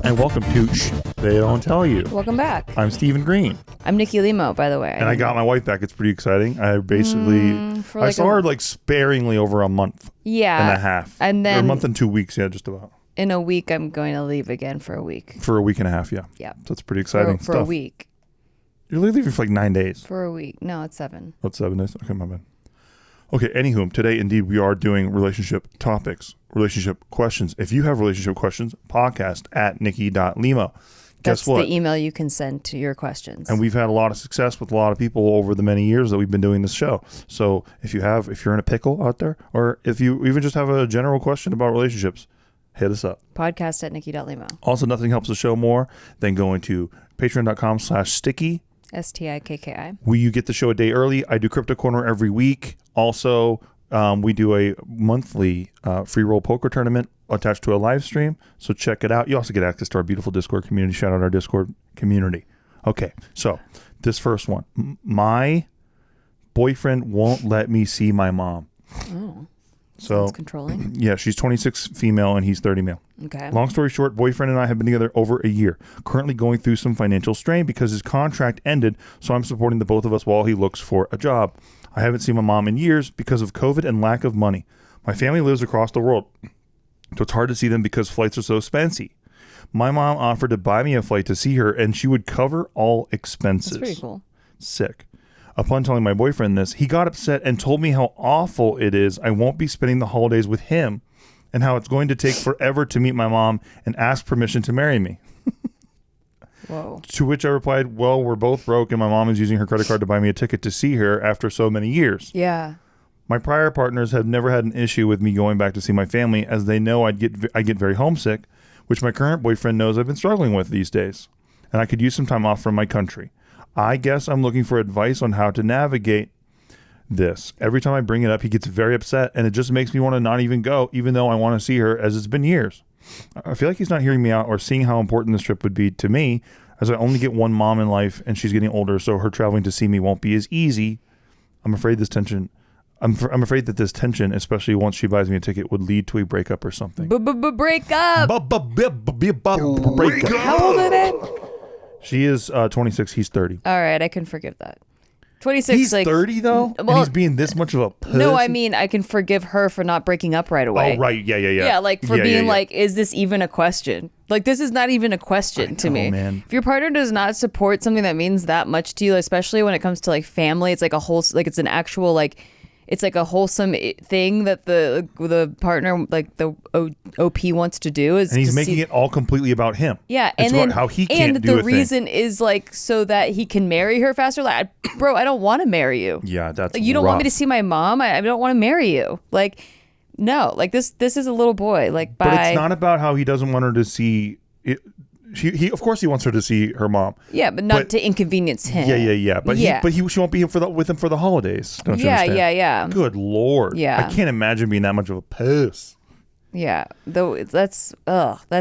and welcome to Shh, They Don't Tell You. Welcome back. I'm Stephen Green. I'm Nikki Limo, by the way. And I got my wife back. It's pretty exciting. I basically, I saw her like sparingly over a month and a half. And then or a month and 2 weeks, yeah, just about. In a week, I'm going to leave again for a week. For a week and a half, yeah. Yeah. So it's pretty exciting for a week. You're leaving for like 9 days. For a week. No, it's 7. Oh, it's 7 days? Okay, my bad. Okay, anywho, today indeed we are doing relationship topics, relationship questions. If you have relationship questions, podcast at nikki.limo. Guess what? That's the email you can send to your questions. And we've had a lot of success with a lot of people over the many years that we've been doing this show. So if you're in a pickle out there, or if you even just have a general question about relationships, hit us up. Podcast at nikki.limo. Also, nothing helps the show more than going to patreon.com/sticky. STIKKI. You get the show a day early. I do Crypto Corner every week. Also, we do a monthly free roll poker tournament attached to a live stream. So check it out. You also get access to our beautiful Discord community. Shout out our Discord community. Okay, so this first one. My boyfriend won't let me see my mom. Oh. So Sounds controlling. Yeah, she's 26 female and he's 30 male. Okay. Long story short, boyfriend and I have been together over a year. Currently going through some financial strain because his contract ended, so I'm supporting the both of us while he looks for a job. I haven't seen my mom in years because of COVID and lack of money. My family lives across the world, so it's hard to see them because flights are so expensive. My mom offered to buy me a flight to see her, and she would cover all expenses. That's pretty cool. Sick. Upon telling my boyfriend this, he got upset and told me how awful it is I won't be spending the holidays with him and how it's going to take forever to meet my mom and ask permission to marry me. Whoa. To which I replied, well, we're both broke and my mom is using her credit card to buy me a ticket to see her after so many years. Yeah. My prior partners have never had an issue with me going back to see my family, as they know I get very homesick, which my current boyfriend knows I've been struggling with these days, and I could use some time off from my country. I guess I'm looking for advice on how to navigate this. Every time I bring it up, he gets very upset, and it just makes me want to not even go, even though I want to see her, as it's been years. I feel like he's not hearing me out or seeing how important this trip would be to me, as I only get one mom in life, and she's getting older, so her traveling to see me won't be as easy. I'm afraid that this tension, especially once she buys me a ticket, would lead to a breakup or something. Breakup. Breakup. How old are they? She is 26. He's 30. All right, I can forgive that. 26. He's like 30 though, and he's being this much of a pussy? No, I mean I can forgive her for not breaking up right away. Oh, right. Yeah. Yeah, like for being like, is this even a question? Like, this is not even a question to me. Man. If your partner does not support something that means that much to you, especially when it comes to like family, it's like a whole, like it's an actual like, it's like a wholesome thing that the partner, like the OP wants to do, is, and he's making it all completely about him. Yeah, it's and then about how he can't and do the a reason thing. is like so that he can marry her faster. Like, bro, I don't want to marry you. Yeah, that's like, you don't want me to see my mom. I don't want to marry you. Like, no, like this is a little boy. Like, but it's not about how he doesn't want her to see it. He of course he wants her to see her mom. Yeah, but not to inconvenience him. Yeah. But she won't be with him for the holidays. Don't you understand? Yeah. Good Lord. Yeah. I can't imagine being that much of a puss. Yeah. Though that's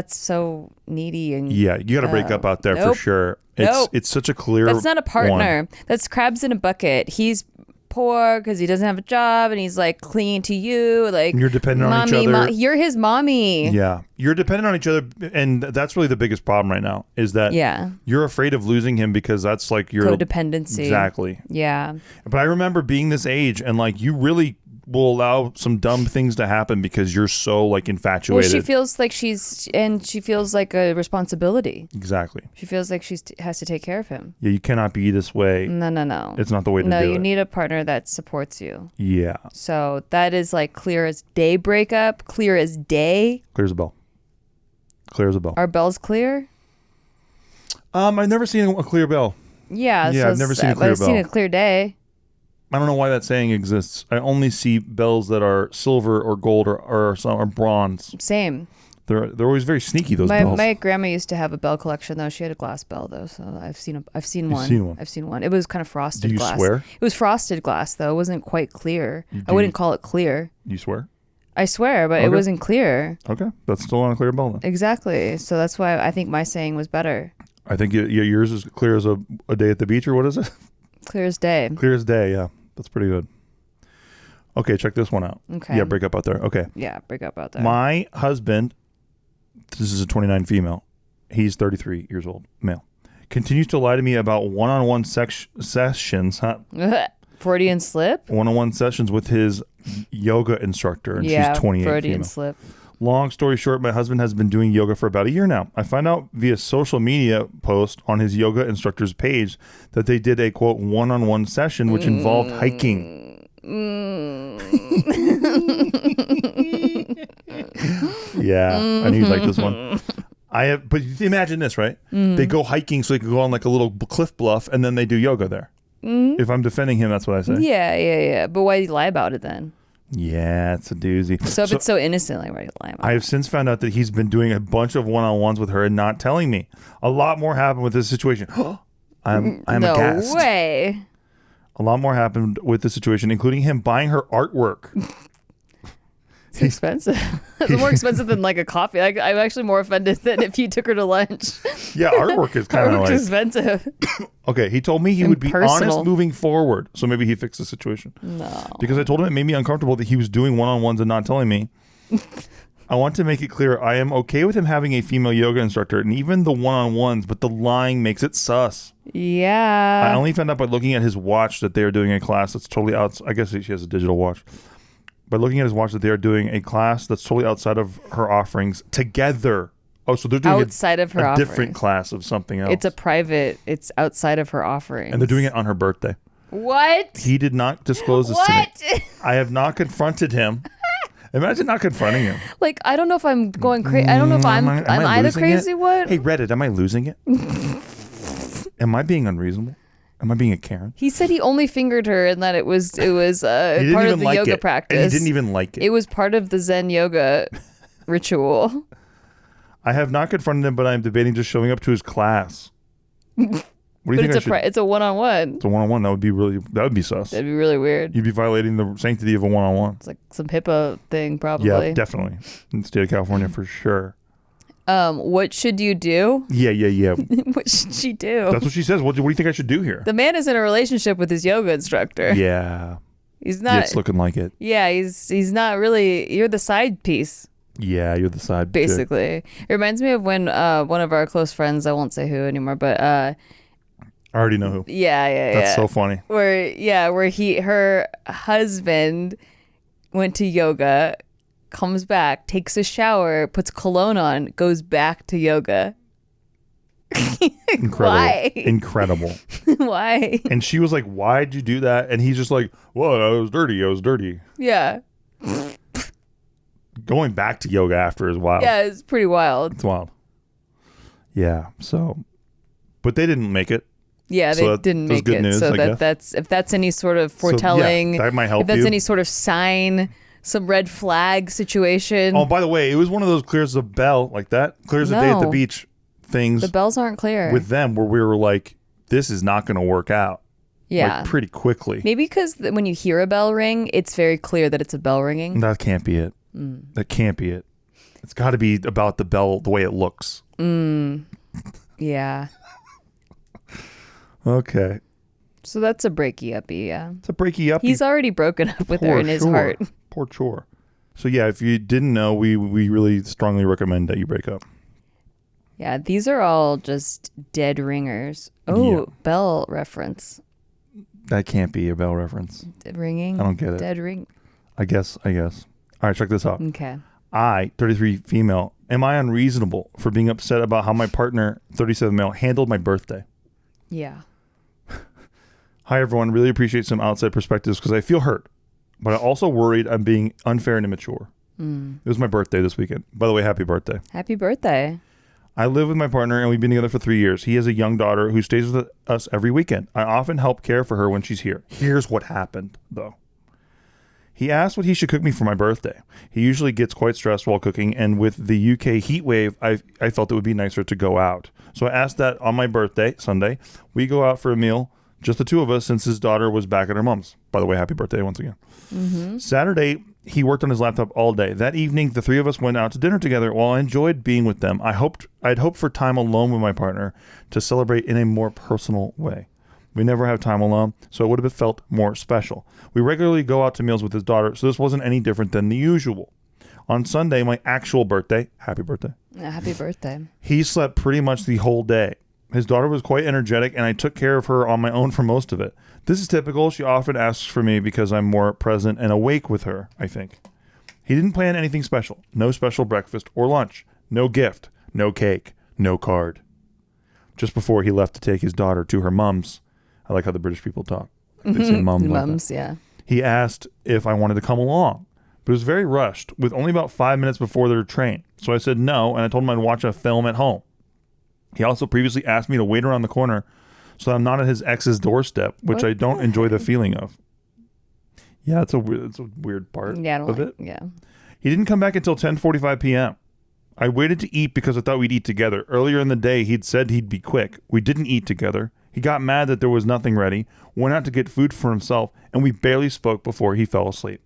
so needy and yeah, you got to break up out there for sure. It's such a clear. That's not a partner. one. That's crabs in a bucket. He's poor because he doesn't have a job and he's like clinging to you, like you're dependent on each other. You're his mommy. Yeah, you're dependent on each other, and that's really the biggest problem right now. Is that you're afraid of losing him because that's like your codependency. Exactly. Yeah. But I remember being this age, and like you really will allow some dumb things to happen because you're so like infatuated. Well, she feels like she feels like a responsibility. Exactly. She feels like she has to take care of him. Yeah, you cannot be this way. No. It's not the way to do it. No, you need a partner that supports you. Yeah. So that is like clear as day breakup, clear as day. Clear as a bell. Clear as a bell. Are bells clear? I've never seen a clear bell. Yeah. Yeah, I've never seen a clear bell. I've seen a clear day. I don't know why that saying exists. I only see bells that are silver or gold or bronze. Same. They're always very sneaky, those bells. My grandma used to have a bell collection though. She had a glass bell though, so I've seen one. You've seen one. I've seen one. It was kind of frosted glass. Do you swear? It was frosted glass though. It wasn't quite clear. I wouldn't call it clear. You swear? I swear, but it wasn't clear. Okay, that's still not a clear bell then. Exactly. So that's why I think my saying was better. I think yours is clear as a day at the beach, or what is it? Clear as day. Clear as day, yeah. That's pretty good. Okay, check this one out. Okay. Yeah, break up out there. Okay. Yeah, break up out there. My husband, this is a 29 female. He's 33 years old, male. Continues to lie to me about one-on-one sessions, Freudian slip? One-on-one sessions with his yoga instructor, and she's 28 Freudian female. slip. Long story short, my husband has been doing yoga for about a year now. I find out via social media post on his yoga instructor's page that they did a, quote, one-on-one session, which involved hiking. Yeah, I knew you'd like this one. But imagine this, right? They go hiking so they can go on like a little cliff bluff, and then they do yoga there. If I'm defending him, that's what I say. Yeah. But why do you lie about it then? Yeah, it's a doozy. So if it's so innocent, like, why do you lie about it? I have since found out that he's been doing a bunch of one-on-ones with her and not telling me. A lot more happened with this situation. I'm aghast. No way. A lot more happened with the situation, including him buying her artwork. It's expensive. It's more expensive than like a coffee. I'm actually more offended than if you took her to lunch. Yeah, artwork is kind of like expensive. Okay, he told me he would be Impersonal. honest moving forward, so maybe he fixed the situation. No. Because I told him it made me uncomfortable that he was doing one-on-ones and not telling me. I want to make it clear I am okay with him having a female yoga instructor and even the one-on-ones, but the lying makes it sus. Yeah. I only found out by looking at his watch that they are doing a class that's totally out. I guess she has a digital watch. By looking at his watch that they are doing a class that's totally outside of her offerings together. Oh, so they're doing outside of her offerings. Different class of something else. It's outside of her offerings. And they're doing it on her birthday. What? He did not disclose this to me. I have not confronted him. Imagine not confronting him. Like, I don't know if I'm going crazy. I don't know if I'm I the crazy one. Hey, Reddit, am I losing it? Am I being unreasonable? Am I being a Karen? He said he only fingered her and that it was part of the yoga practice. And he didn't even like it. It was part of the Zen yoga ritual. I have not confronted him, but I am debating just showing up to his class. What do you think I should? It's a one-on-one. It's a one-on-one. That would be sus. That'd be really weird. You'd be violating the sanctity of a one-on-one. It's like some HIPAA thing, probably. Yeah, definitely. In the state of California, for sure. What should you do? Yeah. What should she do? That's what she says. What do you think I should do here? The man is in a relationship with his yoga instructor. Yeah. He's not. Yeah, it's looking like it. Yeah, he's not really. You're the side piece. Yeah, you're the side. Basically, it reminds me of when one of our close friends, I won't say who anymore, but I already know who. Yeah. That's so funny. Where her husband went to yoga, comes back, takes a shower, puts cologne on, goes back to yoga. Incredible. Why? Incredible. Why? And she was like, "Why'd you do that?" And he's just like, "Well, I was dirty. Yeah. Going back to yoga after is wild. Yeah, it's pretty wild. It's wild. Yeah. So, but they didn't make it. Yeah, they didn't make it. News, so if that's any sort of foretelling, that might help. If that's any sort of sign, some red flag situation. Oh, by the way, it was one of those clears a bell like that, clears a day at the beach things. The bells aren't clear with them, where we were like, this is not going to work out. Yeah, like, pretty quickly. Maybe because when you hear a bell ring, it's very clear that it's a bell ringing. That can't be it. That can't be it. It's got to be about the bell, the way it looks. Yeah. Okay. So that's a breaky-uppy, yeah. It's a breaky-uppy. He's already broken up with her in his heart. Poor chore. So yeah, if you didn't know, we really strongly recommend that you break up. Yeah, these are all just dead ringers. Oh, yeah. Bell reference. That can't be a bell reference. Dead ringing? I don't get it. Dead ring. I guess. All right, check this out. Okay. I, 33 female, am I unreasonable for being upset about how my partner, 37 male, handled my birthday? Yeah. Hi, everyone. Really appreciate some outside perspectives because I feel hurt, but I'm also worried I'm being unfair and immature. It was my birthday this weekend. By the way, happy birthday. Happy birthday. I live with my partner and we've been together for 3 years. He has a young daughter who stays with us every weekend. I often help care for her when she's here. Here's what happened, though. He asked what he should cook me for my birthday. He usually gets quite stressed while cooking, and with the UK heat wave, I felt it would be nicer to go out. So I asked that on my birthday, Sunday, we go out for a meal, just the two of us, since his daughter was back at her mom's. By the way, happy birthday once again. Saturday, he worked on his laptop all day. That evening, the three of us went out to dinner together. While I enjoyed being with them, I'd hoped for time alone with my partner to celebrate in a more personal way. We never have time alone, so it would have felt more special. We regularly go out to meals with his daughter, so this wasn't any different than the usual. On Sunday, my actual birthday, happy birthday, Yeah, happy birthday. he slept pretty much the whole day. His daughter was quite energetic, and I took care of her on my own for most of it. This is typical. She often asks for me because I'm more present and awake with her, I think. He didn't plan anything special. No special breakfast or lunch. No gift. No cake. No card. Just before he left to take his daughter to her mum's. I like how the British people talk. They say mum. Mums, yeah. He asked if I wanted to come along, but it was very rushed, with only about 5 minutes before their train. So I said no, and I told him I'd watch a film at home. He also previously asked me to wait around the corner so that I'm not at his ex's doorstep, which What I don't the enjoy the feeling of. Yeah, it's a weird part Yeah, I don't of like, it. yeah. He didn't come back until 10:45 p.m. I waited to eat because I thought we'd eat together. Earlier in the day, he'd said he'd be quick. We didn't eat together. He got mad that there was nothing ready, went out to get food for himself, and we barely spoke before he fell asleep.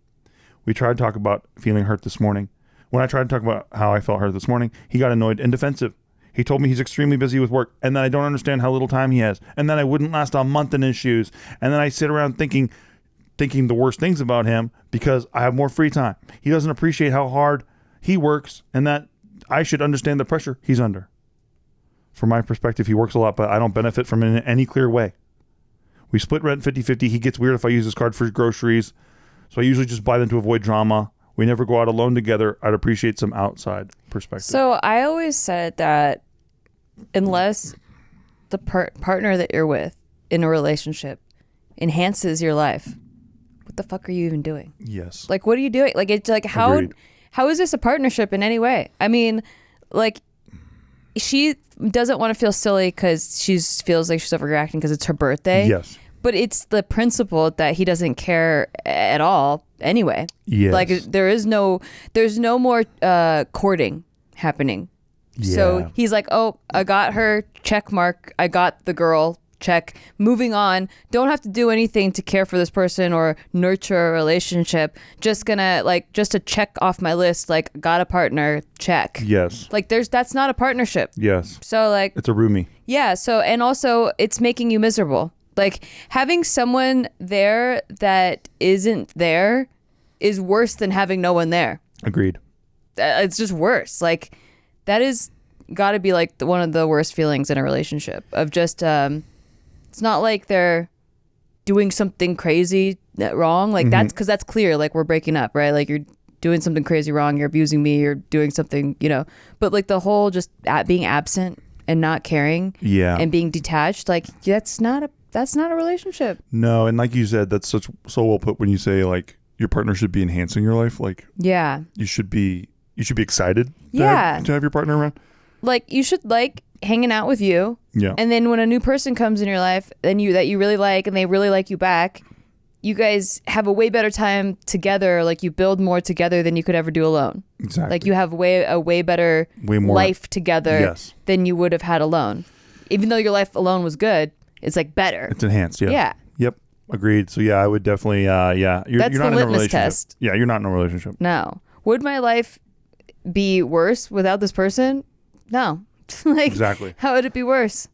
We tried to talk about feeling hurt this morning. When I tried to talk about how I felt hurt this morning, he got annoyed and defensive. He told me he's extremely busy with work, and that I don't understand how little time he has, and that I wouldn't last a month in his shoes, and then I sit around thinking the worst things about him because I have more free time. He doesn't appreciate how hard he works, and that I should understand the pressure he's under. From my perspective, he works a lot, but I don't benefit from it in any clear way. We split rent 50-50. He gets weird if I use his card for groceries, so I usually just buy them to avoid drama. We never go out alone together. I'd appreciate some outside perspective. So I always said that unless the partner that you're with in a relationship enhances your life, what the fuck are you even doing? Yes. Like, what are you doing? Like, it's like, Agreed. how is this a partnership in any way? I mean, like, she doesn't want to feel silly because she feels like she's overreacting because it's her birthday. Yes. But it's the principle that he doesn't care at all anyway. Yes. Like, there's no more courting happening. Yeah. So he's like, oh, I got her, check mark. I got the girl, check. Moving on. Don't have to do anything to care for this person or nurture a relationship. Just to check off my list, like, got a partner, check. Yes. Like, that's not a partnership. Yes. So, like, It's a roomie. yeah. So, and also it's making you miserable. Like, having someone there that isn't there is worse than having no one there. Agreed. It's just worse. Like, that is got to be like one of the worst feelings in a relationship of just, it's not like they're doing something crazy wrong. Like, that's because that's clear. Like, we're breaking up, right? Like, you're doing something crazy wrong. You're abusing me. You're doing something, but like the whole just being absent and not caring and being detached, like, that's not a relationship. No, and like you said, that's so well put when you say, like, your partner should be enhancing your life. Like, Yeah. you should be excited to have your partner around. Like, you should like hanging out with you. Yeah. And then when a new person comes in your life that you really like and they really like you back, you guys have a way better time together. Like, you build more together than you could ever do alone. Exactly. Like, you have a way better Way more life together Yes. than you would have had alone. Even though your life alone was good, it's like better. It's enhanced. Yeah. Yeah. Yep. Agreed. So yeah, I would definitely. Yeah. You're That's not the in a litmus relationship. test. Yeah. You're not in a relationship. No. Would my life be worse without this person? No. Like, Exactly. how would it be worse?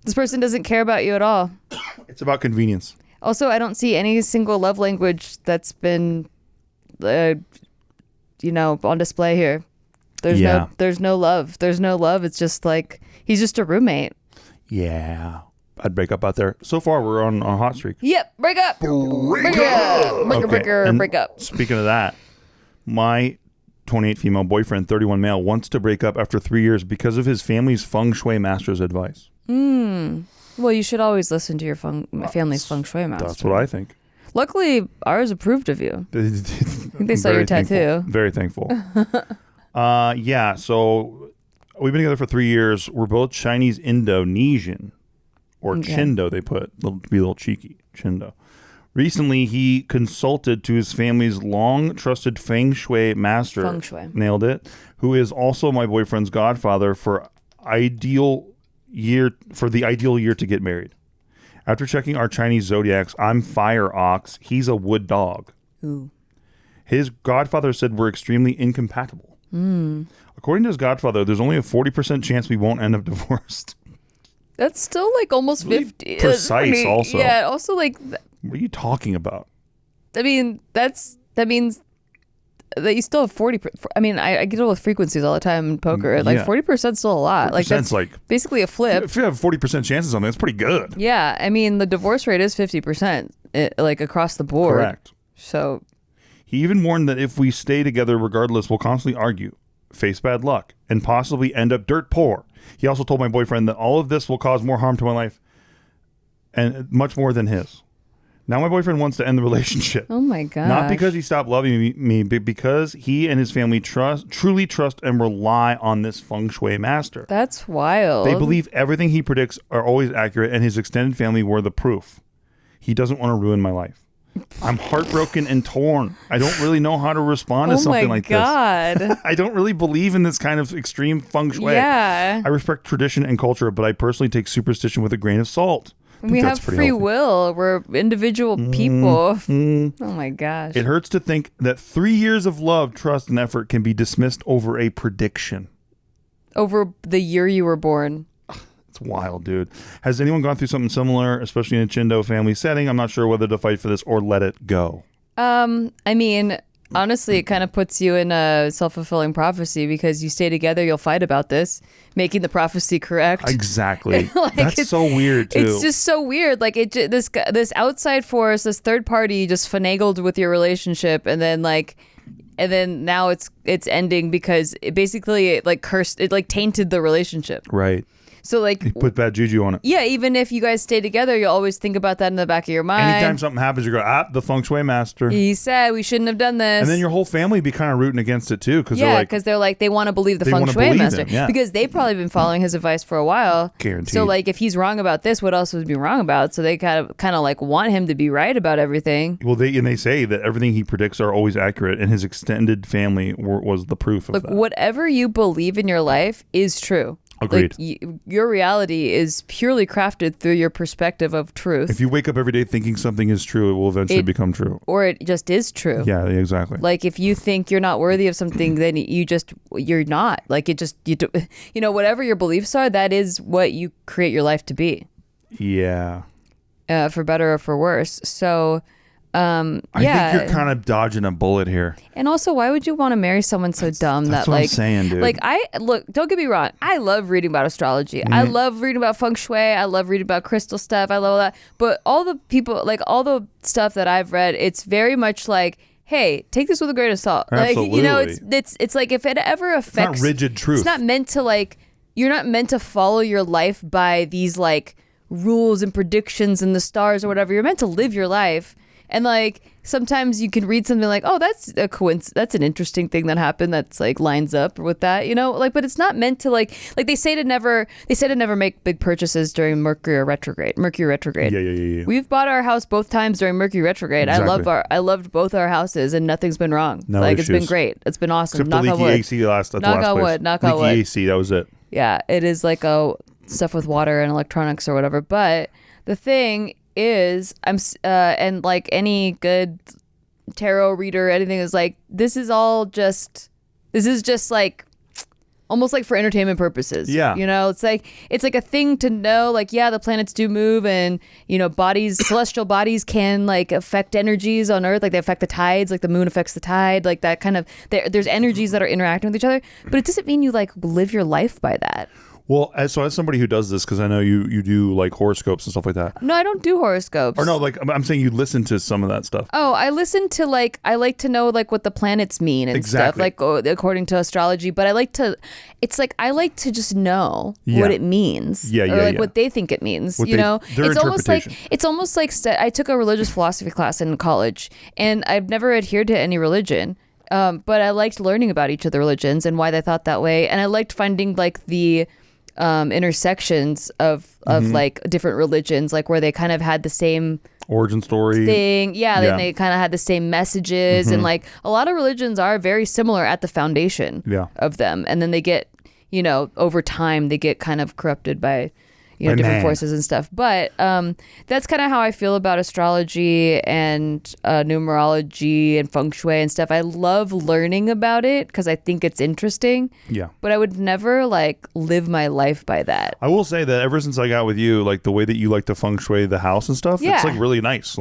This person doesn't care about you at all. It's about convenience. Also, I don't see any single love language that's been, on display here. There's no love. There's no love. It's just like, he's just a roommate. Yeah. I'd break up out there. So far, we're on a hot streak. Yep. Break up. Break up. Break up. Speaking of that, my 28 female boyfriend, 31 male, wants to break up after 3 years because of his family's feng shui master's advice. Well, you should always listen to your family's feng shui master. That's what I think. Luckily, ours approved of you. I think they saw your tattoo. Very thankful. Yeah, so we've been together for 3 years. We're both Chinese Indonesian, or Chindo, they put, to be a little cheeky, Chindo. Recently, he consulted to his family's long-trusted feng shui master. Feng shui. Nailed it. Who is also my boyfriend's godfather for the ideal year to get married. After checking our Chinese zodiacs, I'm fire ox. He's a wood dog. Ooh. His godfather said we're extremely incompatible. According to his godfather, there's only a 40% chance we won't end up divorced. That's still like almost Really 50. precise also. Yeah, also like, What are you talking about? I mean, that means that you still have 40. I mean, I deal with frequencies all the time in poker. Like 40% still a lot. Like that's like basically a flip. If you have 40% chances on that, that's pretty good. Yeah, I mean the divorce rate is 50%, like across the board. Correct. So he even warned that if we stay together regardless, we'll constantly argue, face bad luck, and possibly end up dirt poor. He also told my boyfriend that all of this will cause more harm to my life and much more than his. Now my boyfriend wants to end the relationship. Oh my god! Not because he stopped loving me, but because he and his family truly trust and rely on this feng shui master. That's wild. They believe everything he predicts are always accurate, and his extended family were the proof. He doesn't want to ruin my life. I'm heartbroken and torn. I don't really know how to respond to something like this. Oh my god! I don't really believe in this kind of extreme feng shui. Yeah. I respect tradition and culture, but I personally take superstition with a grain of salt. We have free will. We're individual people. Oh my gosh. It hurts to think that 3 years of love, trust, and effort can be dismissed over a prediction. Over the year you were born. It's wild, dude. Has anyone gone through something similar, especially in a Chindo family setting? I'm not sure whether to fight for this or let it go. I mean, honestly, it kind of puts you in a self-fulfilling prophecy because you stay together, you'll fight about this, making the prophecy correct. Exactly. That's so weird, too. It's just so weird. Like this outside force, this third party just finagled with your relationship, and then now it's ending because it basically cursed, it like tainted the relationship. Right. So like you put bad juju on it. Yeah, even if you guys stay together, you'll always think about that in the back of your mind. Anytime something happens, you go, the feng shui master. He said we shouldn't have done this. And then your whole family be kind of rooting against it too, because they're like they want to believe the feng shui master because they've probably been following his advice for a while. Guaranteed. So like if he's wrong about this, what else would he be wrong about? So they kind of like want him to be right about everything. Well, they say that everything he predicts are always accurate, and his extended family was the proof of that. Whatever you believe in your life is true. Agreed. Like, your reality is purely crafted through your perspective of truth. If you wake up every day thinking something is true, it will eventually become true. Or it just is true. Yeah, exactly. Like if you think you're not worthy of something, then you're not. Like whatever your beliefs are, that is what you create your life to be. Yeah. For better or for worse. So I think you're kind of dodging a bullet here. And also, why would you want to marry someone so dumb that's what I'm saying, dude. Like don't get me wrong, I love reading about astrology. Mm-hmm. I love reading about feng shui. I love reading about crystal stuff. I love all that. But all the people, like all the stuff that I've read, it's very much like, hey, take this with a grain of salt. Absolutely. Like, it's like if it ever affects, it's not rigid truth. It's not meant to you're not meant to follow your life by these rules and predictions and the stars or whatever. You're meant to live your life. And sometimes you can read something like, oh, that's a coincidence. That's an interesting thing that happened. That's lines up with that, but it's not meant to they say to never make big purchases during Mercury retrograde. Yeah. We've bought our house both times during Mercury retrograde. Exactly. I loved both our houses and nothing's been wrong. No issues. It's been great. It's been awesome. Except Knock the on leaky wood. AC last. Knock on wood. Knock on wood. Leaky AC. That was it. Yeah, it is stuff with water and electronics or whatever. But the thing is, and any good tarot reader, anything is this is just almost for entertainment purposes. Yeah. It's a thing to know, the planets do move and, bodies, celestial bodies can affect energies on Earth. They affect the tides, the moon affects the tide, that kind of, there's energies that are interacting with each other, but it doesn't mean you live your life by that. Well, as somebody who does this, because I know you do horoscopes and stuff like that. No, I don't do horoscopes. Or no, I'm saying you listen to some of that stuff. Oh, I listen to I like to know what the planets mean and stuff, according to astrology. But I like to just know what it means. Or what they think it means. Their it's almost like I took a religious philosophy class in college, and I've never adhered to any religion. But I liked learning about each of the religions and why they thought that way, and I liked finding the intersections of different religions, where they kind of had the same origin story thing. Then they kind of had the same messages, and a lot of religions are very similar at the foundation of them, and then they get over time they get kind of corrupted by different forces and stuff. But that's kind of how I feel about astrology and numerology and feng shui and stuff. I love learning about it because I think it's interesting. Yeah. But I would never live my life by that. I will say that ever since I got with you, the way that you like to feng shui the house and stuff, it's really nice.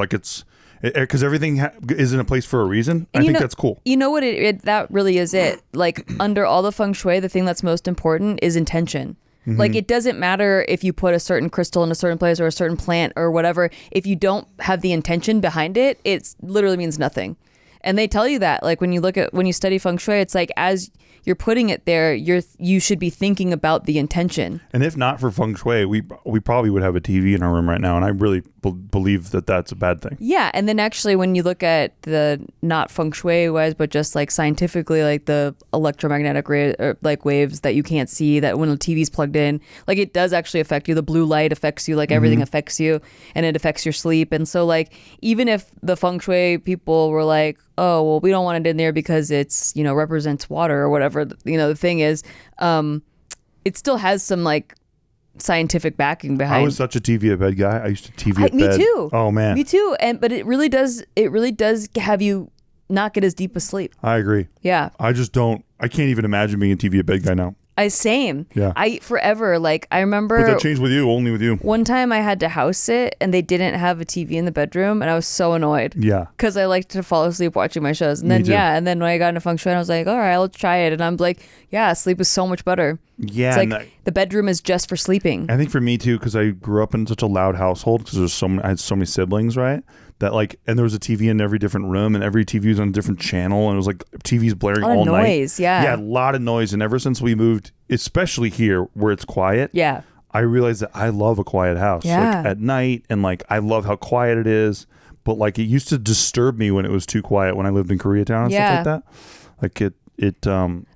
Because everything is in a place for a reason. And I think that's cool. You know what? That really is it. Like under all the feng shui, the thing that's most important is intention. Mm-hmm. Like it doesn't matter if you put a certain crystal in a certain place or a certain plant or whatever. If you don't have the intention behind it, it literally means nothing. And they tell you that, like when you study feng shui, it's like as you're putting it there, you should be thinking about the intention. And if not for feng shui, we probably would have a TV in our room right now. And I really believe that that's a bad thing. Yeah, and then actually, when you look at the not feng shui wise, but just like scientifically, like the electromagnetic waves that you can't see, that when the TV's plugged in, like it does actually affect you. The blue light affects you, like everything affects you, and it affects your sleep. And so, like even if the feng shui people were like, oh, well, we don't want it in there because it's, represents water or whatever. The thing is, it still has some like scientific backing behind. I was such a TV at bed guy. I used to TV at bed. Me too. Oh man. Me too. But it really does have you not get as deep a sleep. I agree. Yeah. I can't even imagine being a TV at bed guy now. Same. Yeah. I forever, like I remember. But that changed with you, only with you. One time I had to house sit and they didn't have a TV in the bedroom and I was so annoyed. Yeah. Because I like to fall asleep watching my shows. And then, and then when I got into feng shui, I was like, all right, let's try it. And I'm like, yeah, sleep is so much better. Yeah. It's like the bedroom is just for sleeping. I think for me too, because I grew up in such a loud household because I had so many siblings, right? That and there was a TV in every different room and every TV was on a different channel and it was like TVs blaring all night. Noise, yeah. Yeah, a lot of noise. And ever since we moved, especially here where it's quiet, I realized that I love a quiet house. Yeah. Like at night and like I love how quiet it is. But like it used to disturb me when it was too quiet when I lived in Koreatown and stuff like that. Like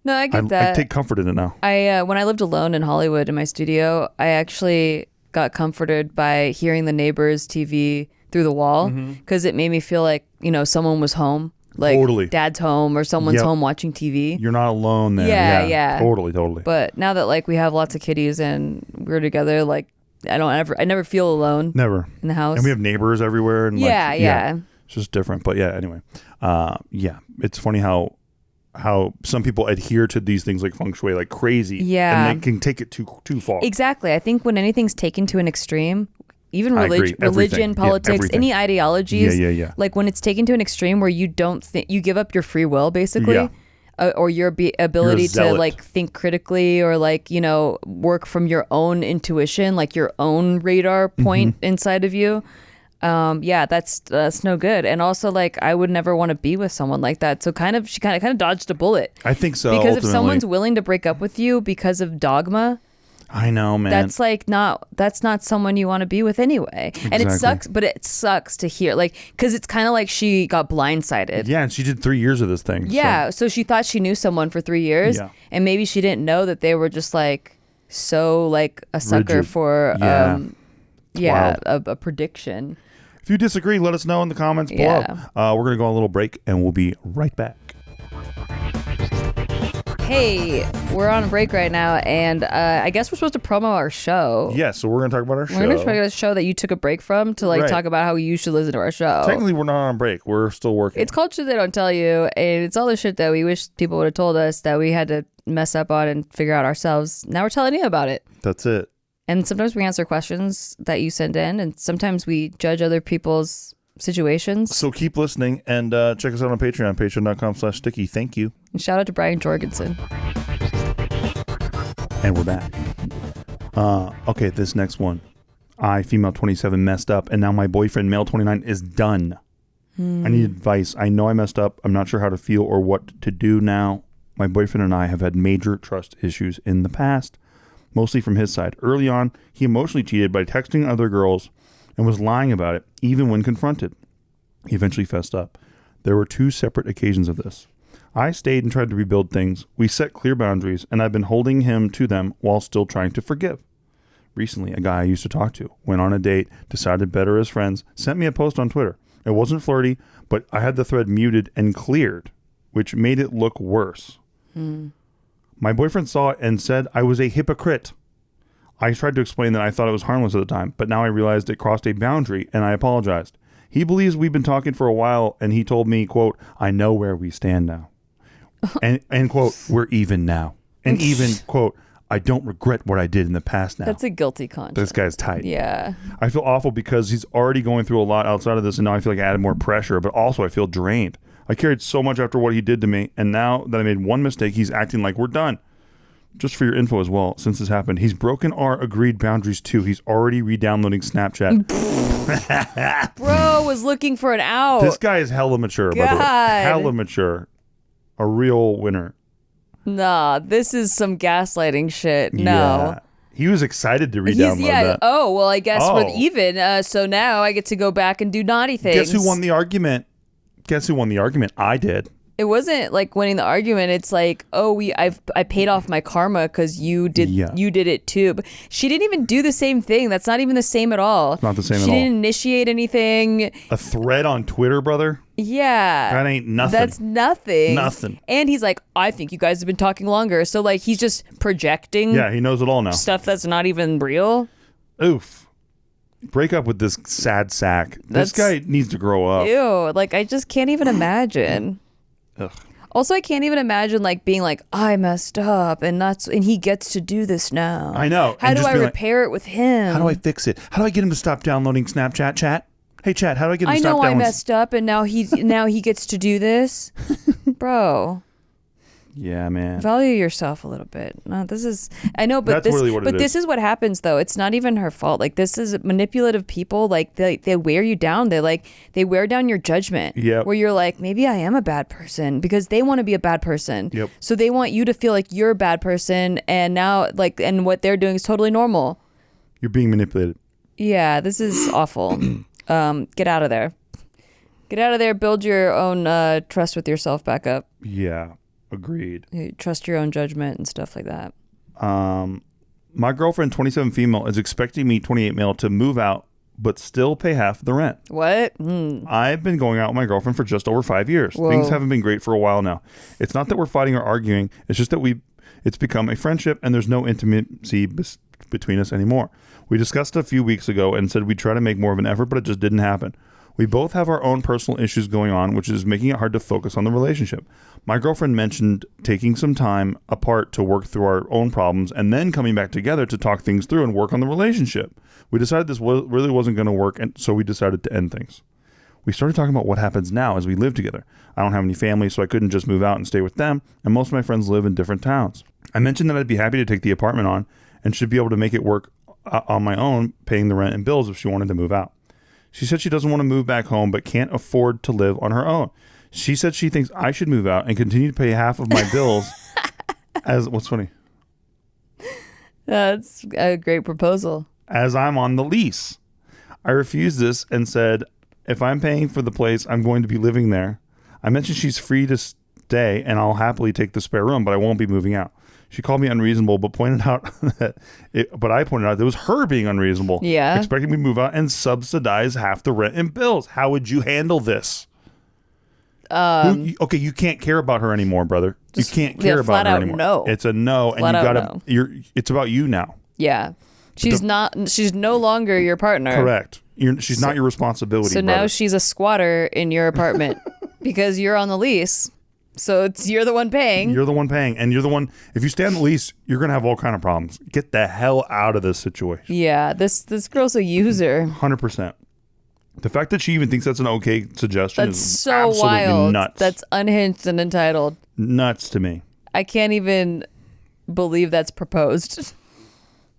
no, I get that. I take comfort in it now. When I lived alone in Hollywood in my studio, I actually got comforted by hearing the neighbor's TV through the wall because it made me feel like someone was home, like dad's home or someone's home watching TV. You're not alone there. Yeah. Totally. But now that like we have lots of kitties and we're together, like I never feel alone. Never in the house. And we have neighbors everywhere. And yeah. It's just different. But yeah, anyway, it's funny how some people adhere to these things like feng shui like crazy. Yeah, and they can take it too far. Exactly. I think when anything's taken to an extreme. Even religion, politics, any ideologies. Yeah. Like when it's taken to an extreme where you don't think, you give up your free will basically, or your ability to like think critically or like, work from your own intuition, like your own radar point inside of you. That's no good. And also like I would never want to be with someone like that. So she kind of dodged a bullet. I think so. Because ultimately. if someone's willing to break up with you because of dogma, I know, man. That's not someone you want to be with anyway. Exactly. And it sucks to hear, like, because it's kind of like she got blindsided. Yeah, and she did 3 years of this thing. Yeah, so she thought she knew someone for 3 years, and maybe she didn't know that they were just like so like a sucker rigid. For a prediction. If you disagree, let us know in the comments below. We're gonna go on a little break, and we'll be right back. Hey, we're on a break right now, and I guess we're supposed to promo our show. Yeah, so we're going to talk about our show. We're going to talk about a show that you took a break from to talk about how you should listen to our show. Technically, we're not on break. We're still working. It's called Shit They Don't Tell You, and it's all the shit that we wish people would have told us that we had to mess up on and figure out ourselves. Now we're telling you about it. That's it. And sometimes we answer questions that you send in, and sometimes we judge other people's situations. So keep listening and check us out on Patreon, patreon.com/sticky. Thank you. And shout out to Brian Jorgensen. And we're back. Okay, this next one. I, female 27, messed up, and now my boyfriend, male 29, is done. I need advice. I know I messed up. I'm not sure how to feel or what to do now. My boyfriend and I have had major trust issues in the past, mostly from his side. Early on, he emotionally cheated by texting other girls and was lying about it, even when confronted. He eventually fessed up. There were 2 separate occasions of this. I stayed and tried to rebuild things. We set clear boundaries, and I've been holding him to them while still trying to forgive. Recently, a guy I used to talk to went on a date, decided better as friends, sent me a post on Twitter. It wasn't flirty, but I had the thread muted and cleared, which made it look worse. My boyfriend saw it and said I was a hypocrite. I tried to explain that I thought it was harmless at the time, but now I realized it crossed a boundary, and I apologized. He believes we've been talking for a while, and he told me, quote, I know where we stand now. And quote, we're even now. And even, quote, I don't regret what I did in the past now. That's a guilty conscience. This guy's tight. Yeah. I feel awful because he's already going through a lot outside of this, and now I feel like I added more pressure, but also I feel drained. I carried so much after what he did to me, and now that I made one mistake, he's acting like we're done. Just for your info as well, since this happened, he's broken our agreed boundaries too. He's already re-downloading Snapchat. Bro was looking for an out. This guy is hella mature, by the way. God. Hella mature. A real winner. Nah, this is some gaslighting shit. No. Yeah. He was excited to re-download that. Oh, well, I guess we're Oh. even. So now I get to go back and do naughty things. Guess who won the argument? I did. It wasn't like winning the argument. It's like, oh, I paid off my karma because you did it too. But she didn't even do the same thing. That's not even the same at all. It's not the same at all. She didn't initiate anything. A thread on Twitter, brother? Yeah. That ain't nothing. That's nothing. Nothing. And he's like, I think you guys have been talking longer. So like he's just projecting Yeah, he knows it all now. stuff that's not even real. Oof. Break up with this sad sack. This guy needs to grow up. Ew. Like I just can't even imagine. Ugh. Also, I can't even imagine like being like, I messed up and he gets to do this now. I know. How And do just I be like, repair it with him? How do I fix it? How do I get him to stop downloading Snapchat chat? Hey, chat, how do I get him to I stop know I downloading? messed up and now he gets to do this. Bro, Yeah, man. value yourself a little bit. No, I know, but That's really what it this is what happens though. It's not even her fault. Like this is manipulative people. Like they wear you down. They wear down your judgment. Yep. Where you're like, maybe I am a bad person because they want to be a bad person. Yep. So they want you to feel like you're a bad person, and now and what they're doing is totally normal. You're being manipulated. Yeah, this is awful. Get out of there. Get out of there. Build your own trust with yourself back up. Yeah, agreed. Trust your own judgment and stuff like that. My girlfriend, 27 female, is expecting me, 28 male, to move out, but still pay half the rent. What? I've been going out with my girlfriend for just over 5 years. Whoa. Things haven't been great for a while now. It's not that we're fighting or arguing. It's just that it's become a friendship and there's no intimacy between us anymore. We discussed a few weeks ago and said we'd try to make more of an effort, but it just didn't happen. We both have our own personal issues going on, which is making it hard to focus on the relationship. My girlfriend mentioned taking some time apart to work through our own problems and then coming back together to talk things through and work on the relationship. We decided this really wasn't going to work, and so we decided to end things. We started talking about what happens now as we live together. I don't have any family, so I couldn't just move out and stay with them, and most of my friends live in different towns. I mentioned that I'd be happy to take the apartment on and should be able to make it work on my own, paying the rent and bills if she wanted to move out. She said she doesn't want to move back home, but can't afford to live on her own. She said she thinks I should move out and continue to pay half of my bills. What's funny? That's a great proposal. As I'm on the lease. I refused this and said, if I'm paying for the place, I'm going to be living there. I mentioned she's free to stay and I'll happily take the spare room, but I won't be moving out. She called me unreasonable, but pointed out but I pointed out that it was her being unreasonable. Yeah. Expecting me to move out and subsidize half the rent and bills. How would you handle this? Okay, you can't care about her anymore, brother. You can't care about her anymore. No. It's a no, and you gotta. It's about you now. Yeah, she's no longer your partner. Correct. She's not your responsibility. So brother. now she's a squatter in your apartment because you're on the lease. So you're the one paying. You're the one paying, and you're the one. If you stay on the lease, you're gonna have all kind of problems. Get the hell out of this situation. Yeah, this girl's a user. 100%. The fact that she even thinks that's an okay suggestion That's is so absolutely wild. nuts. That's unhinged and entitled. Nuts to me. I can't even believe that's proposed.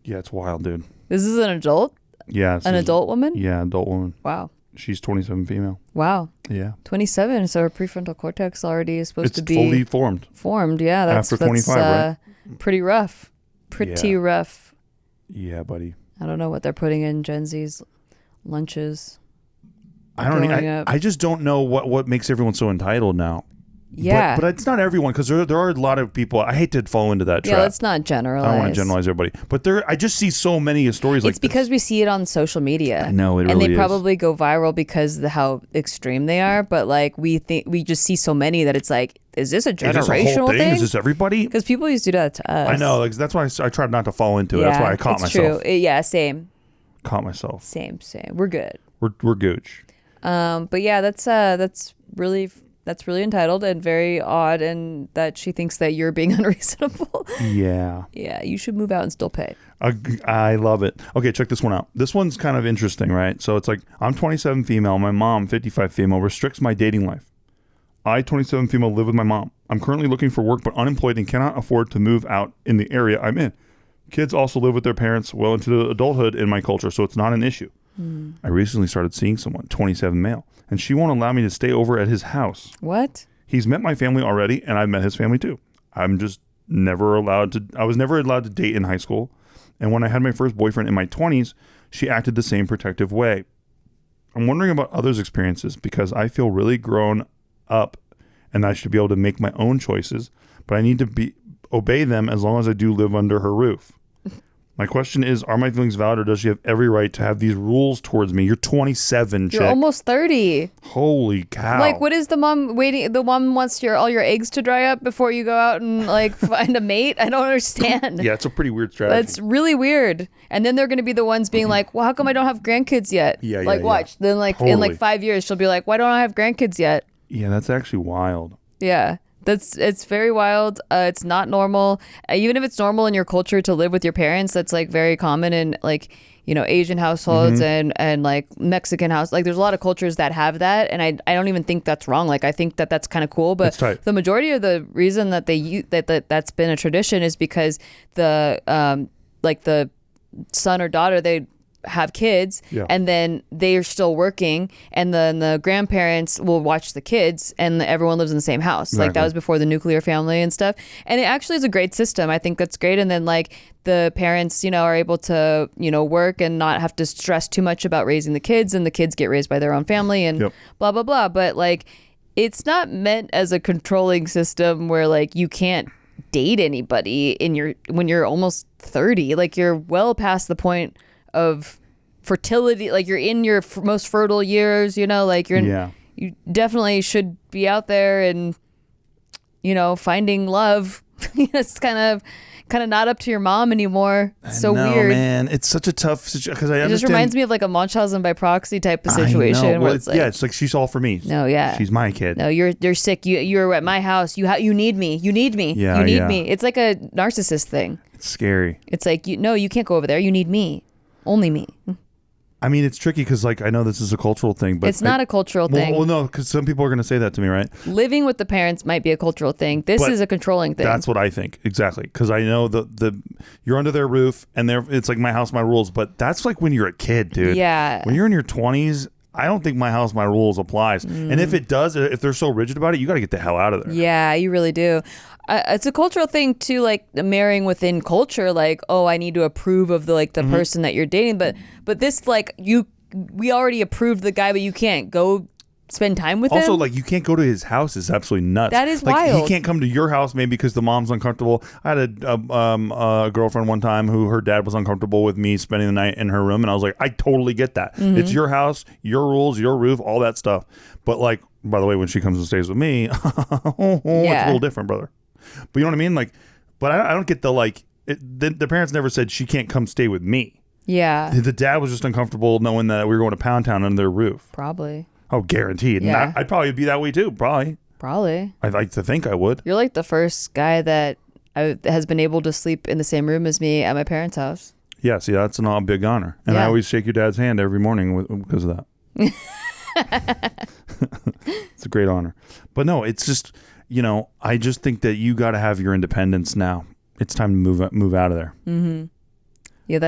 Yeah, it's wild, dude. This is an adult? Yeah. An adult woman? Yeah, adult woman. Wow. She's 27 female. Wow. Yeah. 27, so her prefrontal cortex already is supposed to be fully formed. Formed, yeah. That's, After 25, right? Pretty rough. Pretty rough. Yeah, buddy. I don't know what they're putting in Gen Z's lunches. I just don't know what makes everyone so entitled now. Yeah. But it's not everyone, because there are a lot of people. I hate to fall into that trap. Yeah, let's not generalize. I don't want to generalize everybody. But I just see so many stories like this. It's because we see it on social media. I know, it really is. And they probably go viral because of how extreme they are. But like we just see so many that it's like, is this a generational is this a whole thing? Is this everybody? Because people used to do that to us. I know. Like, that's why I tried not to fall into it. That's why I caught it's myself. True. Yeah, same. Caught myself. Same. We're good. We're gooch. But yeah, that's really That's really entitled and very odd, and that she thinks that you're being unreasonable. Yeah. Yeah, you should move out and still pay. I love it. Okay, check this one out. This one's kind of interesting, right? So it's like, I'm 27 female. My mom, 55 female, restricts my dating life. I, 27 female, live with my mom. I'm currently looking for work, but unemployed and cannot afford to move out in the area I'm in. Kids also live with their parents well into adulthood in my culture, so it's not an issue. I recently started seeing someone, 27 male, and she won't allow me to stay over at his house. What? He's met my family already, and I've met his family too. I was never allowed to date in high school, and when I had my first boyfriend in my 20s, she acted the same protective way. I'm wondering about others' experiences because I feel really grown up, and I should be able to make my own choices, but I need to obey them as long as I do live under her roof. My question is, are my feelings valid, or does she have every right to have these rules towards me? You're 27, chick. You're almost 30. Holy cow. Like, what is the mom waiting? The mom wants all your eggs to dry up before you go out and like find a mate? I don't understand. Yeah, it's a pretty weird strategy. That's really weird. And then they're going to be the ones being like, well, how come I don't have grandkids yet? Yeah, like, watch. Then like in like 5 years, she'll be like, why don't I have grandkids yet? Yeah, that's actually wild. Yeah. It's very wild. It's not normal. Even if it's normal in your culture to live with your parents, that's like very common in like, you know, Asian households and like Mexican house. Like there's a lot of cultures that have that. And I don't even think that's wrong. Like I think that that's kind of cool. But the majority of the reason that that's been a tradition is because the like the son or daughter, they have kids and then they are still working, and then the grandparents will watch the kids, and everyone lives in the same house. Like that was before the nuclear family and stuff, and it actually is a great system. I think that's great. And then like the parents, you know, are able to, you know, work and not have to stress too much about raising the kids, and the kids get raised by their own family and blah blah blah. But like it's not meant as a controlling system where like you can't date anybody when you're almost 30. Like you're well past the point of fertility. Like you're in your most fertile years, you know, like you definitely should be out there and, you know, finding love. It's kind of not up to your mom anymore. It's so weird, man. It's such a tough situation because I understand. It just reminds me of like a Munchausen by proxy type of situation. Where it's like, it's like she's all for me. No, yeah, she's my kid. No, you're sick. You're at my house. You need me. You need me. Yeah, you need me. It's like a narcissist thing. It's scary. It's like you can't go over there. You need me. Only me. I mean, it's tricky because, like, I know this is a cultural thing, but it's not a cultural thing. Well, no, because some people are going to say that to me, right? Living with the parents might be a cultural thing. This is a controlling thing. That's what I think, exactly. Because I know you're under their roof, and it's like my house, my rules. But that's like when you're a kid, dude. Yeah. When you're in your 20s, I don't think my house, my rules applies. And if it does, if they're so rigid about it, you got to get the hell out of there. Yeah, you really do. It's a cultural thing too, like marrying within culture. Like, oh, I need to approve of the person that you're dating, but this like we already approved the guy, but you can't go spend time with him. Also, like, you can't go to his house is absolutely nuts. That is like, wild. He can't come to your house maybe because the mom's uncomfortable. I had a girlfriend one time who her dad was uncomfortable with me spending the night in her room, and I was like, I totally get that. It's your house, your rules, your roof, all that stuff. But like, by the way, when she comes and stays with me, it's a little different, brother. But you know what I mean? Like, but I don't get the parents never said she can't come stay with me. Yeah. The dad was just uncomfortable knowing that we were going to Pound Town under their roof. Probably. Oh, guaranteed. Yeah. And I'd probably be that way too. Probably. I'd like to think I would. You're like the first guy that has been able to sleep in the same room as me at my parents' house. Yeah, see, that's a big honor. And I always shake your dad's hand every morning because of that. It's a great honor. But no, it's just, you know, I just think that you got to have your independence now. It's time to move out of there. Mm-hmm. Yeah,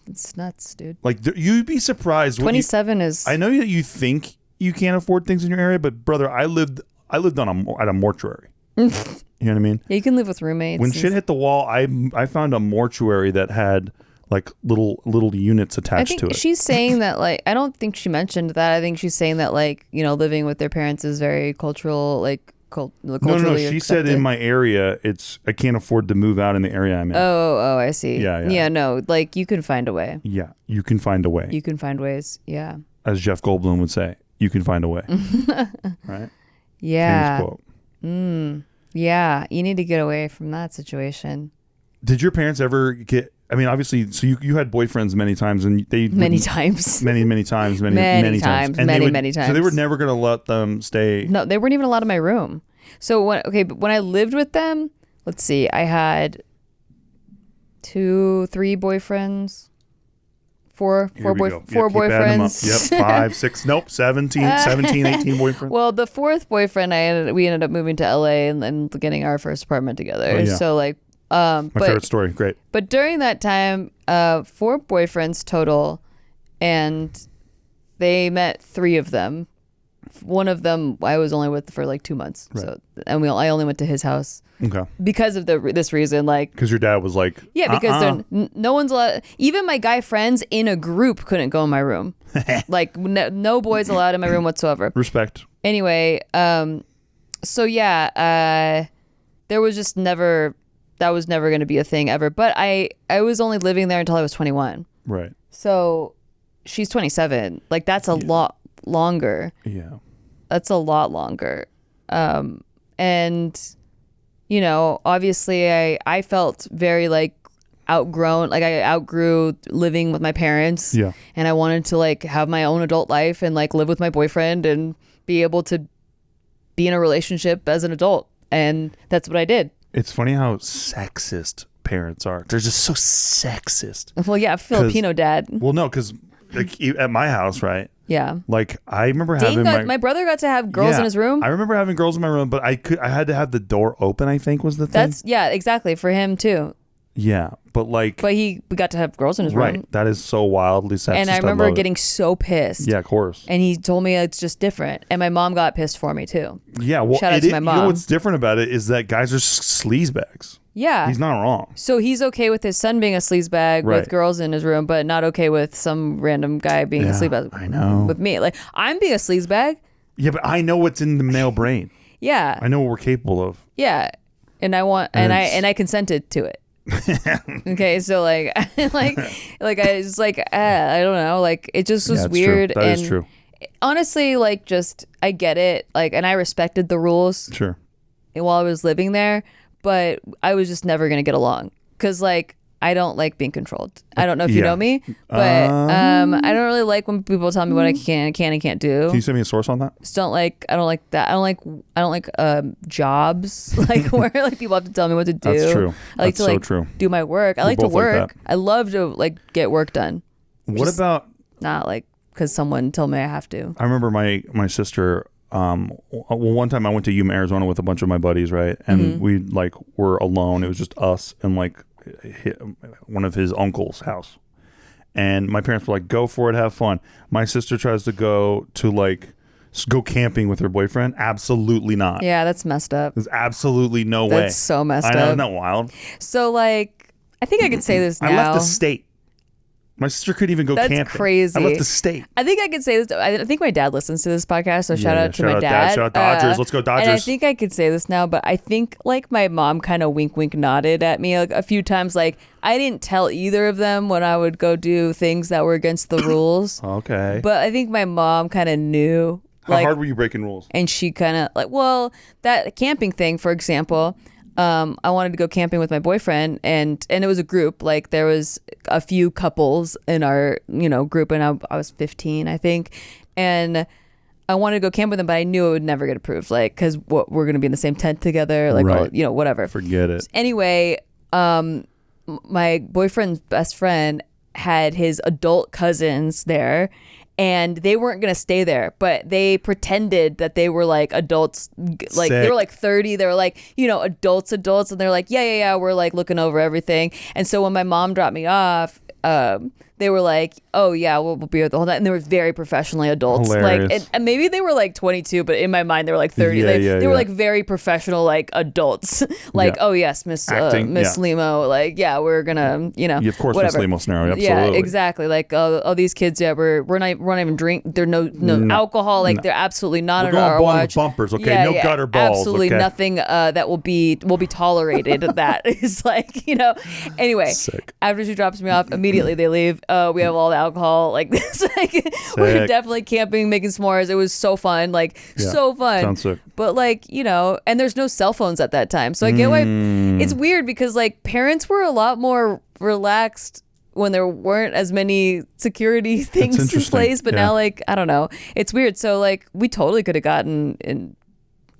it's nuts, dude. Like, you'd be surprised. 27 is... I know that you think you can't afford things in your area, but brother, I lived on at a mortuary. You know what I mean? Yeah, you can live with roommates. When shit hit the wall, I found a mortuary that had like little units attached to it. She's saying that, like, I don't think she mentioned that. I think she's saying that, like, you know, living with their parents is very cultural, like, culturally No. She accepted. said in my area, I can't afford to move out in the area I'm in. Oh, I see. Yeah. Yeah, no, like, you can find a way. Yeah, you can find a way. You can find ways. Yeah. As Jeff Goldblum would say, you can find a way. Right? Yeah. Famous quote. Yeah, you need to get away from that situation. Did your parents ever I mean, obviously, so you had boyfriends many times, and they Many times. many times, many times, and many times. So they were never going to let them stay. No, they weren't even allowed in my room. So but when I lived with them, let's see, I had 3 boyfriends. Four boyfriends. Yep, 5, 6, nope, 17, 18 boyfriends. Well, the 4th boyfriend, we ended up moving to LA and getting our first apartment together. Oh, yeah. So like, my favorite story. Great. But during that time, 4 boyfriends total, and they met 3 of them. One of them I was only with for like 2 months. Right. So, and I only went to his house. Okay. Because of this reason, like, because your dad was like, yeah, because no one's allowed. Even my guy friends in a group couldn't go in my room. Like no boys allowed in my room whatsoever. Respect. Anyway, so yeah, there was just never, that was never going to be a thing ever. But I was only living there until I was 21. Right. So she's 27. Like that's a lot longer. Yeah. That's a lot longer. And you know, obviously I felt very like outgrown, like I outgrew living with my parents. Yeah. And I wanted to like have my own adult life and like live with my boyfriend and be able to be in a relationship as an adult. And that's what I did. It's funny how sexist parents are. They're just so sexist. Well, yeah, Filipino dad. Well, no, because like at my house, right? Yeah. Like I remember having my brother got to have girls in his room. I remember having girls in my room, but I had to have the door open, I think was the thing. Yeah, exactly, for him too. Yeah, but we got to have girls in his room. Right. That is so wildly sexist. And I remember getting so pissed. Yeah, of course. And he told me it's just different. And my mom got pissed for me too. Yeah, well, shout out to my mom. You know what's different about it is that guys are sleazebags. Yeah. He's not wrong. So he's okay with his son being a sleazebag with girls in his room, but not okay with some random guy being a sleazebag. I know. With me. Like, I'm being a sleazebag. Yeah, but I know what's in the male brain. Yeah. I know what we're capable of. Yeah. And I want I consented to it. Okay, so like I was like I don't know, like it just was weird. True. That is true. Honestly, like just I get it, like, and I respected the rules. Sure. While I was living there, but I was just never gonna get along because like I don't like being controlled. I don't know if you know me, but I don't really like when people tell me what I can and can't do. Can you send me a source on that? Just don't like. I don't like that. I don't like jobs like where like people have to tell me what to do. That's true. I like That's to like true. do my work. I like to work. I love to like get work done. What about not like because someone told me I have to. I remember my sister. One time I went to Yuma, Arizona with a bunch of my buddies, right? And we like were alone. It was just us and like one of his uncle's house. And my parents were like, go for it, have fun. My sister tries to go camping with her boyfriend. Absolutely not. Yeah, that's messed up. There's absolutely no way. That's so messed up. I know, isn't that wild? So like, I think I could say this now. I left the state. My sister couldn't even go camping. That's crazy. I left the state. I think I could say this. I think my dad listens to this podcast, so shout out to my dad. Dad. Shout out Dodgers. Let's go Dodgers. And I think I could say this now, but I think like my mom kind of wink nodded at me like a few times. Like I didn't tell either of them when I would go do things that were against the rules. Okay. But I think my mom kind of knew. How hard were you breaking rules? And she kind of like, well, that camping thing, for example. I wanted to go camping with my boyfriend and it was a group, like there was a few couples in our, group and I was 15, I think. And I wanted to go camp with them, but I knew it would never get approved. Like, cause we're going to be in the same tent together, like, right. Whatever. Forget it. Anyway, my boyfriend's best friend had his adult cousins there. And they weren't going to stay there, but they pretended that they were like adults, like they were like 30. They were like, adults. And they're like, yeah. We're like looking over everything. And so when my mom dropped me off, they were like, oh yeah, we'll be here the whole night. And they were very professionally adults. Hilarious. Like, and maybe they were like 22, but in my mind, they were like 30. They were like very professional, like adults. Like, oh yes, Miss Limo. Like, yeah, we're gonna, of course, whatever. Miss Limo scenario. Absolutely. Yeah, exactly. Like, these kids, we're not even drink. There's no alcohol. Like, they're absolutely not on our watch. Bumpers, okay? No gutter balls. Absolutely okay? nothing that will be tolerated. That is like, Anyway, Sick. after she drops me off, immediately they leave. We have all the alcohol. Like this, like we're definitely camping, making s'mores. It was so fun, like so fun. Sounds sick. But like, you know, and there's no cell phones at that time, so I get why it's weird because like parents were a lot more relaxed when there weren't as many security things in place. But now, like, I don't know, it's weird. So like, we totally could have gotten in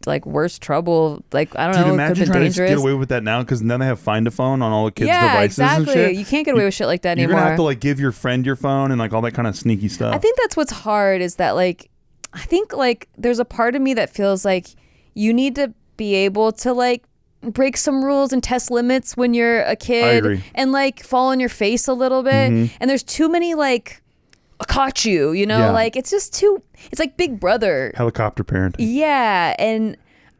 like worse trouble. Like, I don't know, it could have been dangerous. To get away with that now because then they have find a phone on all the kids' devices exactly. and shit. You can't get away with shit like that anymore. You're gonna have to like give your friend your phone and like all that kind of sneaky stuff. I think that's what's hard is that like I think like there's a part of me that feels like you need to be able to like break some rules and test limits when you're a kid and like fall on your face a little bit. And there's too many like caught you, you know, like it's just too, it's like Big Brother. Helicopter parent. Yeah. And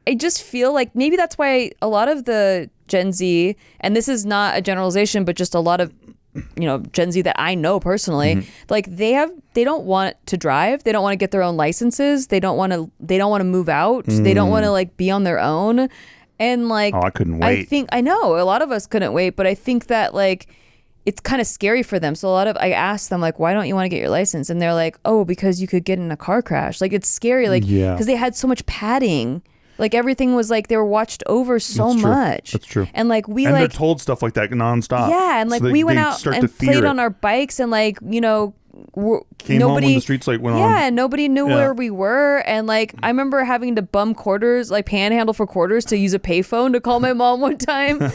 I just feel like maybe that's why a lot of the Gen Z, and this is not a generalization, but just a lot of, you know, Gen Z that I know personally, like they don't want to drive. They don't want to get their own licenses. They don't want to move out. They don't want to like be on their own. And like, I couldn't wait. I know a lot of us couldn't wait, but I think that like, it's kind of scary for them. So I asked them like, why don't you want to get your license? And they're like, oh, because you could get in a car crash. Like it's scary. Like, because they had so much padding. Like everything was like they were watched over so much. That's true. And like they're told stuff like that nonstop. Yeah, and like we went out and played on our bikes and like, you know, came home when the streets like went on. Yeah, nobody knew where we were. And like I remember having to bum quarters, like panhandle for quarters to use a payphone to call my mom one time.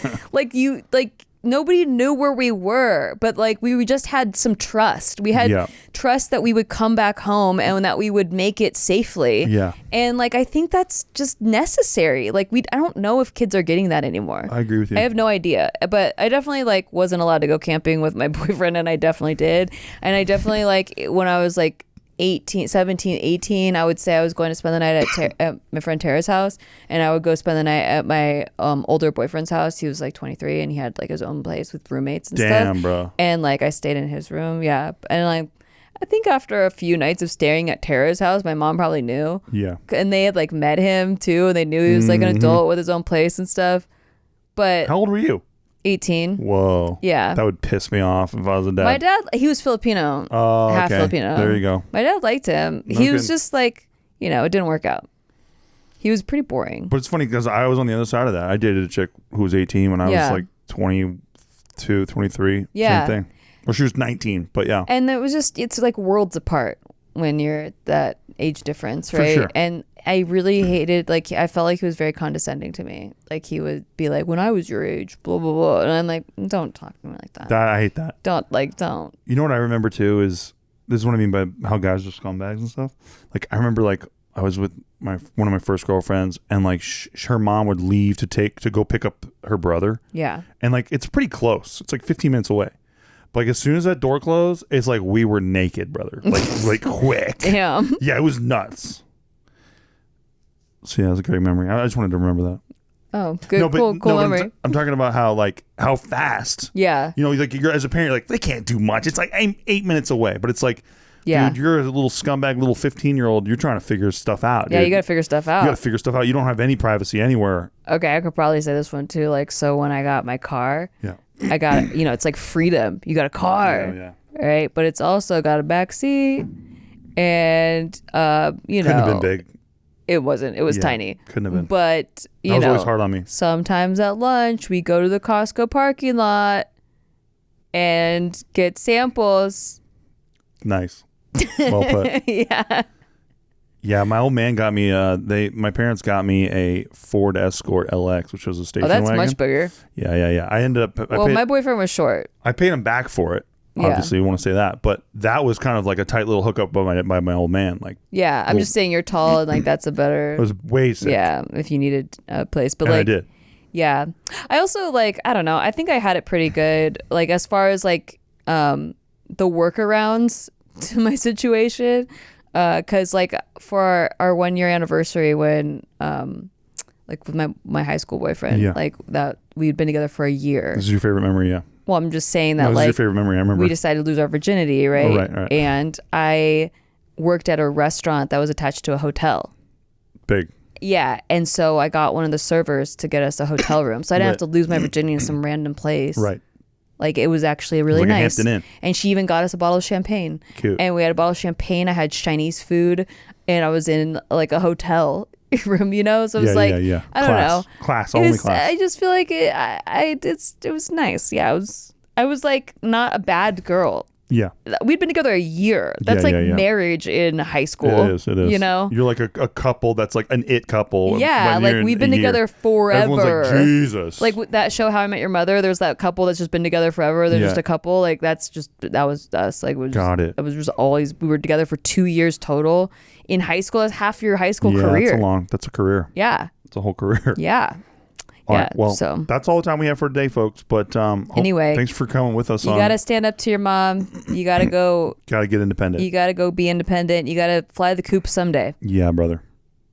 Nobody knew where we were, but like we just had some trust. We had trust that we would come back home and that we would make it safely. Yeah. And like I think that's just necessary. Like I don't know if kids are getting that anymore. I agree with you. I have no idea. But I definitely like wasn't allowed to go camping with my boyfriend, and I definitely did. And I definitely like when I was like 17, 18, I would say I was going to spend the night at my friend Tara's house, and I would go spend the night at my older boyfriend's house. He was like 23 and he had like his own place with roommates and stuff. Damn, bro. And like I stayed in his room. Yeah. And like I think after a few nights of staying at Tara's house, my mom probably knew. Yeah. And they had like met him too, and they knew he was like an adult with his own place and stuff. But how old were you? 18. Whoa. Yeah. That would piss me off if I was a dad. My dad, he was Filipino. Oh, half Filipino. There you go. My dad liked him. He was just like, you know, it didn't work out. He was pretty boring. But it's funny because I was on the other side of that. I dated a chick who was 18 when I was like 22, 23. Yeah. Same thing. Or she was 19, but yeah. And it was just, it's like worlds apart when you're at that age difference, right? For sure. And I really hated, like, I felt like he was very condescending to me. Like, he would be like, when I was your age, blah, blah, blah. And I'm like, don't talk to me like that. I hate that. Don't. You know what I remember, too, is, this is what I mean by how guys are scumbags and stuff. Like, I remember, like, I was with one of my first girlfriends, and, like, her mom would leave to go pick up her brother. Yeah. And, like, it's pretty close. It's, like, 15 minutes away. But like as soon as that door closed, it's like we were naked, brother. Like quick. Damn. Yeah, it was nuts. So yeah, it was a great memory. I just wanted to remember that. Oh, good, cool memory. I'm talking about how fast. Yeah. You know, like you're as a parent, you're like they can't do much. It's like I'm 8 minutes away, but it's like, dude, you're a little scumbag, little 15-year-old. You're trying to figure stuff out. Yeah, dude. you got to figure stuff out. You got to figure stuff out. You don't have any privacy anywhere. Okay, I could probably say this one too. Like, so when I got my car, I got, you know, it's like freedom. You got a car, right? But it's also got a back seat, and you know, couldn't have been big. It wasn't. It was tiny. Couldn't have been. But you know, was always hard on me. Sometimes at lunch we go to the Costco parking lot and get samples. Nice. Well put. Yeah. Yeah, my old man got me. My parents got me a Ford Escort LX, which was a station wagon. Oh, that's much bigger. Yeah. I ended up. My boyfriend was short. I paid him back for it. Obviously, you want to say that, but that was kind of like a tight little hookup by my old man. Like, yeah, I'm just saying you're tall and like that's a better. It was way sick. Yeah, if you needed a place, but and like I did. Yeah, I also like I don't know. I think I had it pretty good. Like as far as like the workarounds to my situation. Because like for our 1 year anniversary when like with my high school boyfriend, like that we'd been together for a year. This is your favorite memory, yeah. Well, I'm just saying that this like is your favorite memory. I remember we decided to lose our virginity, right? Oh, right. And I worked at a restaurant that was attached to a hotel. Big. Yeah, and so I got one of the servers to get us a hotel room, so I didn't have to lose my virginity in some random place. Right. Like it was actually really Like a nice. Hampton Inn. And she even got us a bottle of champagne. Cute. And we had a bottle of champagne. I had Chinese food, and I was in like a hotel room, you know. So it was like, I don't know, Class, only class. I just feel like it was nice. Yeah, I was like not a bad girl. Yeah. We'd been together a year. That's marriage in high school. It is. You know? You're like a couple that's like an it couple. Yeah, like we've been together forever. Everyone's like, Jesus. Like with that show, How I Met Your Mother, there's that couple that's just been together forever. They're just a couple. Like that was us. Like it was just always, we were together for 2 years total. In high school, that's half your high school career. That's a career. Yeah. It's a whole career. Yeah. All right, well, that's all the time we have for today, folks. But anyway, thanks for coming with us. You got to stand up to your mom. You got to go. Got to get independent. You got to go be independent. You got to fly the coop someday. Yeah, brother.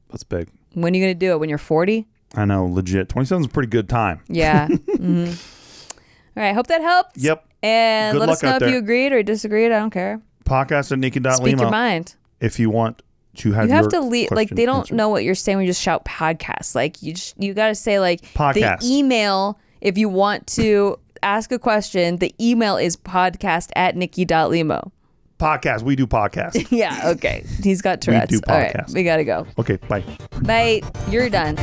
That's big. When are you going to do it? When you're 40? I know, legit. 27 is a pretty good time. Yeah. Mm-hmm. All right. Hope that helped. Yep. And good let us know if there. you agreed or disagreed. I don't care. Podcast at Nikki.Limo. Speak your mind. If you want to have you have to leave, like they don't answered. know what you're saying when you just shout podcast. Like you got to say like podcast. The email, if you want to ask a question, the email is podcast@Nikki.Limo. Podcast. We do podcasts. Yeah. Okay. He's got Tourette's. We do podcasts. All right. We got to go. Okay. Bye. Bye. You're done.